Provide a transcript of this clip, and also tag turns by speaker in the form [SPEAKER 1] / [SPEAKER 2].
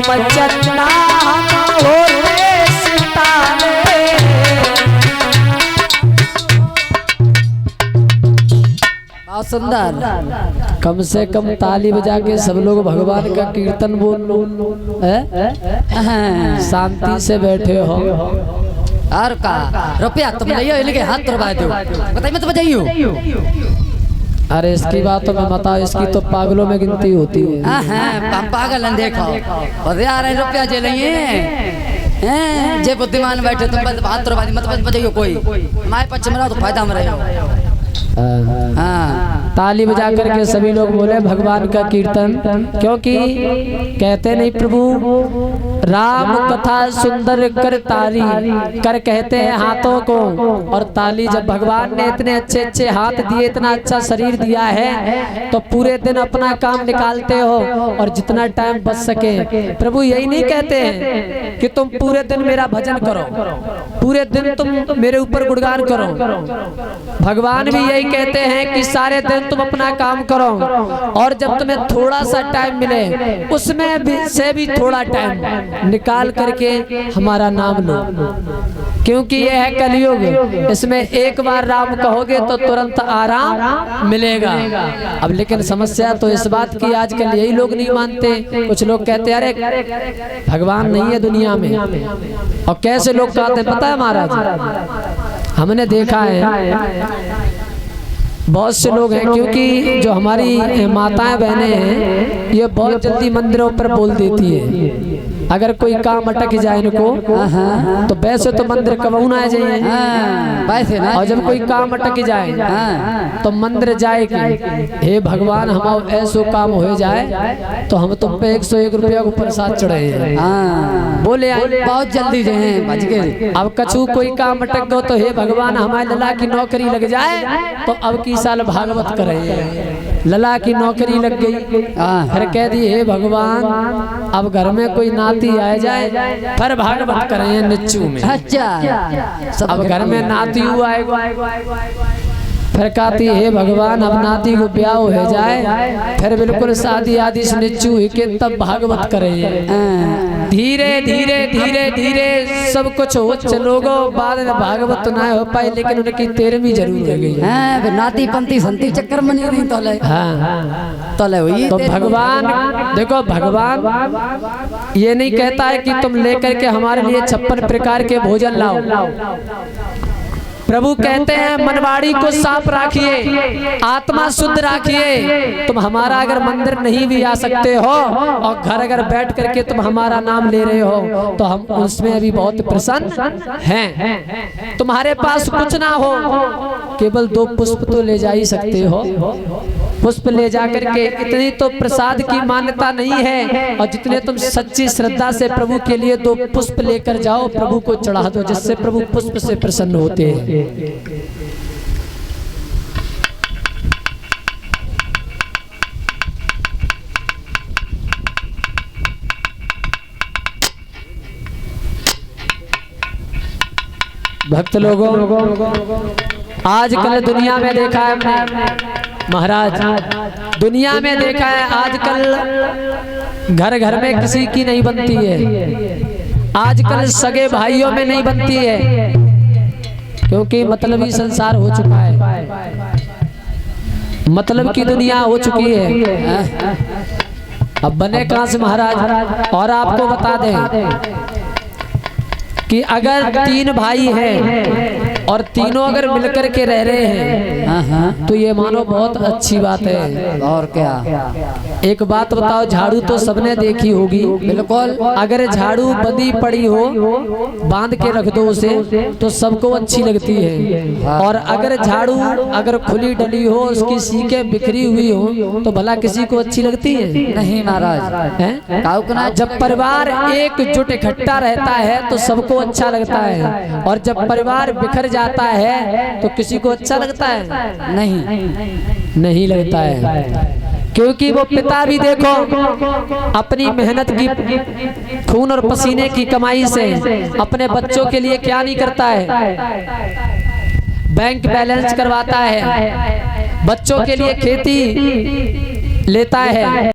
[SPEAKER 1] तुम चन्ना हम होते सितारे। बहुत सुंदर। कम से कम ताली बजा के सब लोग भगवान का कीर्तन बोल लो, शांति से बैठे हो। और का रुपया तुम लियो, इनके हाथ तुड़वा दो, बताइए मत बजाइयो। अरे इसकी बात तो मैं बताओ, इसकी तो पागलों में गिनती होती है। पागल है देखो, यार रुपया जे नहीं जे बुद्धिमान बैठे तुम हाथ तुड़वा दी, मत बजाइयो कोई, हमारे पक्ष में रहो तो फायदा में रहो। हाँ, ताली बजा करके सभी लोग बोले भगवान का कीर्तन, क्योंकि कहते नहीं प्रभु राम कथा सुंदर कर ताली कर कहते हैं हाथों को, और ताली जब भगवान ने इतने अच्छे अच्छे हाथ दिए, इतना अच्छा शरीर दिया है, तो पूरे दिन अपना काम निकालते हो और जितना टाइम बच सके। प्रभु यही नहीं कहते हैं कि तुम पूरे दिन मेरा भजन करो, पूरे दिन तुम मेरे ऊपर गुणगान करो। भगवान भी यही कहते हैं कि सारे दिन तुम अपना काम करो, और जब तुम्हें थोड़ा सा टाइम मिले उसमें भी से भी थोड़ा टाइम निकाल करके हमारा नाम लो, क्योंकि यह है कलयुग। इसमें एक बार राम कहोगे तो तुरंत आराम मिलेगा। अब लेकिन समस्या तो इस बात की आजकल यही लोग नहीं मानते। कुछ लोग कहते हैं अरे भगवान नहीं है दुनिया में, और कैसे लोग कहते हैं पता है महाराज, हमने देखा है बहुत से लोग हैं, क्योंकि जो हमारी माताएं बहनें हैं ये बहुत जल्दी मंदिरों पर बोल देती है। अगर कोई काम अटक जाए इनको तो वैसे तो मंदिर कबू ना आ जाइए, वैसे ना, और जब कोई काम अटक जाए तो मंदिर जाए कि हे भगवान हम ऐसो काम हो जाए तो हम तुम पे 101 रुपया को प्रसाद चढ़े हैं, बोले बहुत जल्दी जाए बच गए। अब कछु कोई काम अटक गो तो हे भगवान हमारे लला की नौकरी लग जाए, तो अब की साल भागवत करे, लला की नौकरी लग गई, फिर कह दी हे भगवान अब घर में कोई नाती आ जाए फिर भागवत करें निच्चू में। अच्छा, अब घर में नाती हुआ फिर कहती हे भगवान अब नाती को ब्याह हो जाए, फिर बिल्कुल शादी आदि से निच्चू हुई के तब भागवत करें। धीरे धीरे धीरे धीरे सब कुछ हो चलोगो, बाद में भागवत तो ना हो पाए, लेकिन उनकी 13वीं जरूर रह गई। नाती पंती संती चक्कर में नहीं तो ले, तो ले हुई। तो भगवान देखो, भगवान ये नहीं कहता है कि तुम लेकर के हमारे लिए 56 प्रकार के भोजन लाओ। प्रभु कहते हैं मनवाड़ी को साफ राखिए, आत्मा शुद्ध राखिए। तुम हमारा अगर मंदिर नहीं भी आ सकते हो और घर अगर बैठ करके तुम हमारा नाम ले रहे हो तो हम उसमें अभी बहुत प्रसन्न हैं। तुम्हारे पास कुछ ना हो, केवल 2 पुष्प तो ले जा ही सकते हो, पुष्प ले जा करके, इतनी तो प्रसाद की मान्यता नहीं है। और जितने तुम सच्ची श्रद्धा से प्रभु के लिए 2 पुष्प लेकर जाओ, प्रभु को चढ़ा दो, जिससे प्रभु पुष्प से प्रसन्न होते हैं। भक्त लोगों, आजकल दुनिया में देखा है हमने महाराज, दुनिया में देखा है आजकल घर घर में किसी की नहीं बनती है, आजकल सगे भाइयों में नहीं बनती है, क्योंकि मतलबी संसार हो चुका है, मतलब की दुनिया हो चुकी है। अब बने कहां से महाराज। और आपको बता दें कि अगर 3 भाई हैं और तीनों अगर मिलकर के रह रहे हैं तो ये मानो बहुत अच्छी बात है। और क्या, एक बात बताओ, झाड़ू तो सबने देखी होगी, बिल्कुल। अगर झाड़ू बंधी पड़ी हो, बांध के रख दो उसे, तो सबको अच्छी लगती है। और अगर झाड़ू अगर खुली डली हो, उसकी सीकें बिखरी हुई हो, तो भला किसी को अच्छी लगती है? नहीं महाराज है। जब परिवार एकजुट इकट्ठा रहता है तो सबको अच्छा लगता है, और जब परिवार बिखर जाता है तो किसी को अच्छा लगता है? नहीं लगता है। क्योंकि वो पिता भी देखो अपनी मेहनत की, खून और पसीने की कमाई से अपने बच्चों के लिए क्या नहीं करता है? बैंक बैलेंस करवाता है, बच्चों के लिए खेती लेता है।